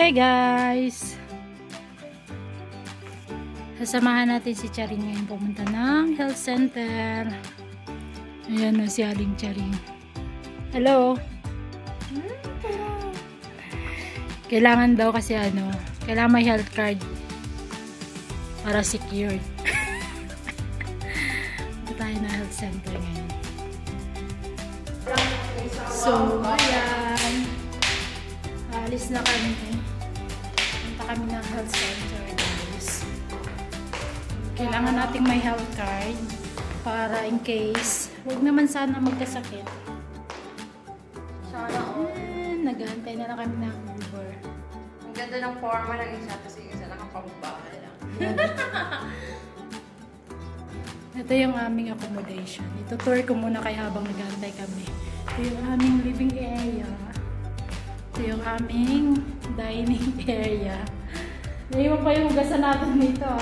Hey guys! Sasamahan natin si Charing ngayon pumunta ng health center. Ayan o si Aling Charing. Hello! Kailangan daw kasi kailangan may health card para secured. Punta tayo na health center ngayon. So, ayan. Alis na kami. Punta kami ng health center, guys. Kailangan nating may health card para in case. Huwag naman sana magkasakit. Sana all. Nag-aantay na lang kami ng Uber. Ang ganda ng forma ng isa kasi isa nakapagbahay lang. Ito yung aming accommodation. Ito-tour ko muna kayo habang nag-aantay kami. Ito yung aming living area. Ito yung aming dining area. Naiwan pa yung hugasan natin dito.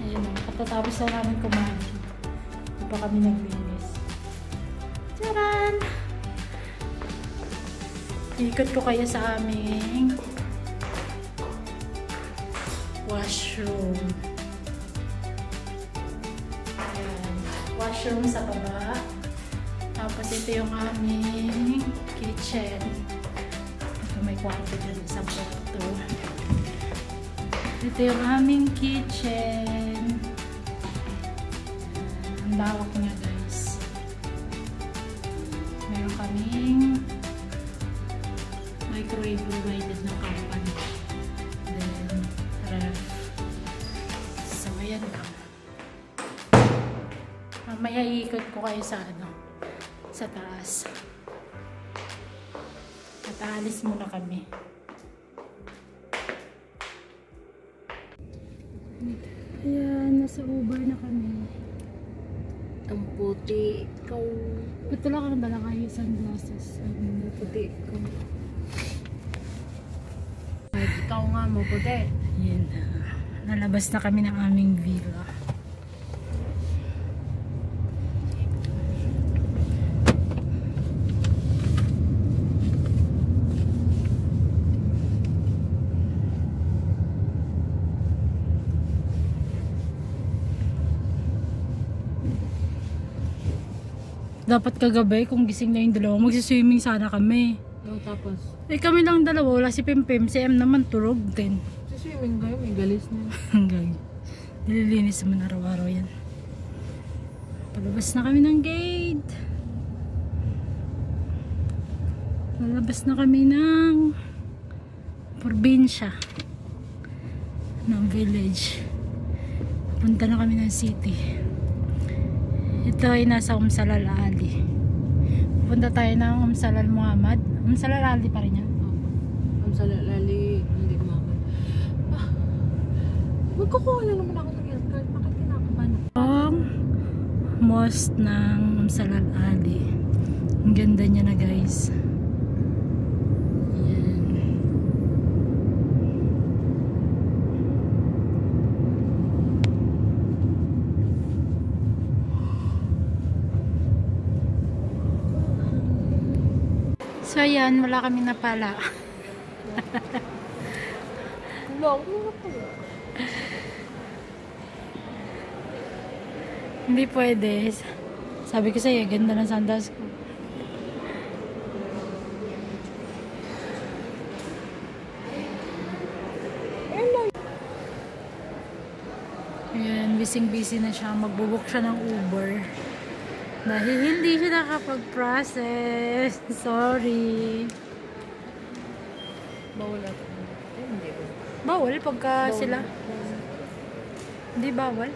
Ayun o. Katatapos na namin kumain. Hindi pa kami naglinis. Tcharan! Ikot ko kayo sa aming washroom. Ayan. Washroom sa baba. Tapos ito yung aming kitchen. Ito may kwarto dyan, isang kwarto. Ito yung aming kitchen. Ang lawak niya, guys. Meron kaming microwave provided ng company. Then, ref. So, ayan lang. Mamaya iikot ko kayo sa sa taas. At aalis muna kami. Ayan, nasa Uber na kami. Ang puti ikaw. Ito lang ang dala kayo sunglasses. Ang Puti ikaw. Ikaw nga mo puti. Ayan na. Nalabas na kami ng aming villa. Dapat kagabi kung gising na yung dalawa, magsiswimming sana kami. Tapos? Kami lang dalawa, wala si Pimpim, si M naman tulog din. Swimming kayo, may galis na. Hanggang nililinis naman araw-araw yan. Palabas na kami ng gate. Palabas na kami ng probinsya ng village. Punta na kami ng city. Ito ay nasa Umsalal Ali. Punta tayo ng Umsalal Muhammad. Umsalal Ali pa rin yan. Umsalal Ali, hindi Muhammad. Magkukuha na naman ako ng health card. Bakit kinakabahan ako? Ang mosque ng Umsalal Ali. Ang ganda niya na, guys. So ayan, wala kami napala. Hindi pwede. Sabi ko sa'yo, ganda ng sandas ko. Ayan, busy na siya. Magbubuk siya ng Uber. Dahil hindi siya nakapag-process. Sorry. Bawal ako. Hindi. Bawal pagka sila. Hindi bawal.